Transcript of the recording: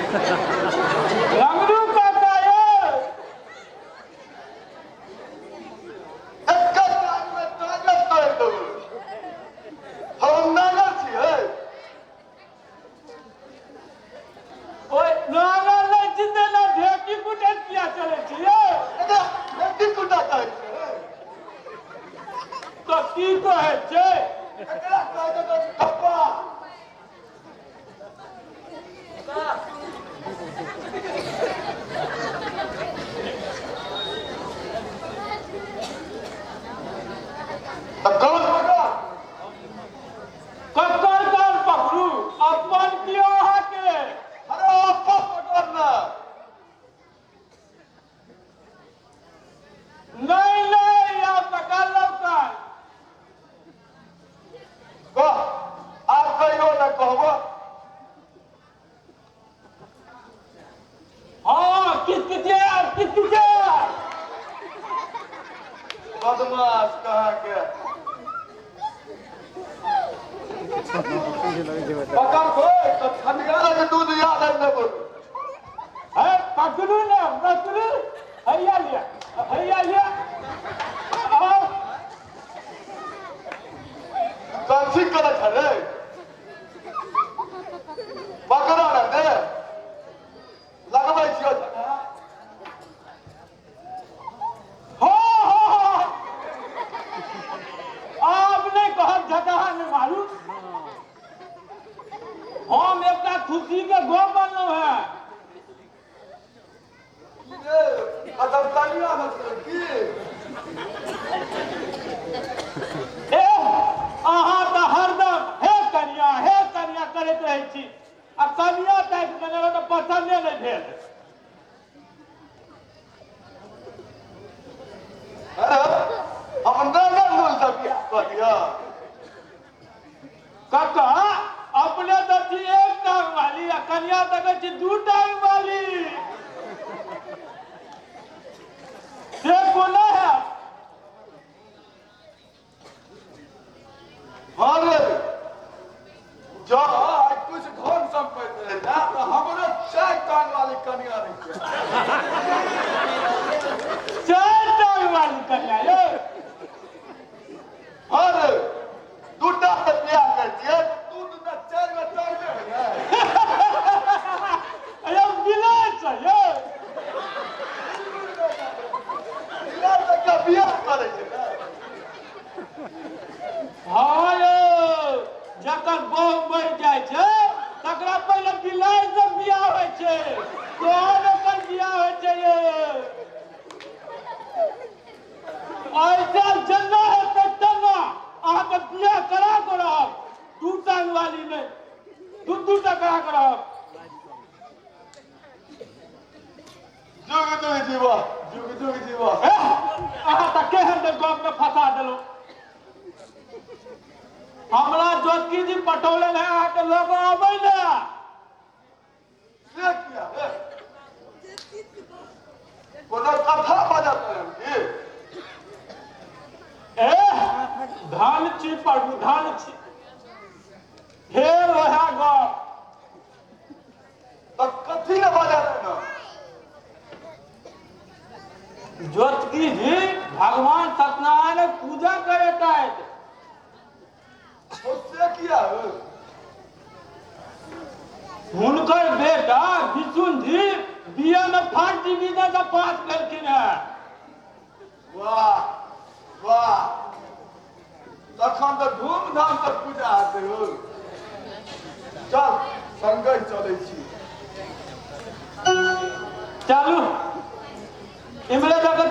रंगरू काका ये एक टाइम में ताकत कर दो हम नागर छियै ओए नागर नहीं जिंदे ना ढेकी कुटे किया चले छियै ढेकी कुटा कहै छै तो की कहे छै एकरा कहै छै ठप्पा कौन पकड़ा ककर कान पकड़ू अपन कियो अहाँ के अरे आपा पकड़ना नहीं नहीं आप पकड़ लो कान कह आप कहियो न कहबो हाँ किसके बदमाश कहाँ के पकड़ कोई तो ठंडा के दूध याद है न बोल है पकड़ू ना पकड़ू हैया लिया आओ कथी करत है रे पकड़ा न दे लगबै छियो झगड़ा आपने कहा जगह में मारू हम एक खुशी के गो बनलो है ये अदब तनिया मत की ए अहाँ तो हरदम हे कन्या करैत रहै छी आ कन्या टाइप बनेलो तो पसंदे नहीं भेल अरे हम नागर लोग सब क्या कह दिया काका अपने तो छी एक टांग वाली आ कन्या तो छी दू टांग वाली से कोना है हाँ रे जो आज कुछ धन संपत्ति रहे ना तो हमरो 4 टांग वाली कन्या रही चार टांग वाली कन्या ये हाँ रे दूटा से प्यार कर दिए तू तो 4 में टांग में है अरे गिलास है ये यार तो क्या बियाह करे छै ना हाँ यो जकर बहु मर जाय छै तकरा पहले गिलास से बियाह होय छै तोहर ओकर बियाह होय छै ये ऐसा जन्ना है तना अहाँ के बियाह करा के रहब दू टांग वाली नहीं दू टा करा के रहब जुग जीवा अहाँ तऽ केहन गप में फंसा देलहुँ हमरा जोतकी जी पटौले है अहाँ के लोग अबै ने से किया रे कोनो कथा बजत है की ए धान छी प्रभु धान छी फेर वह गप तो कथी ने बजत है ना जोतकी जी भगवान सत्यनारायण पूजा करैत अछि उससे किया है हुनकर बेटा विष्णु जी बीए में फर्स्ट डिवीजन से पास केलखिन है वाह वाह तखन तो धूमधाम से पूजा हेतै हो चल संगे चलै छी चलू इमरे जगह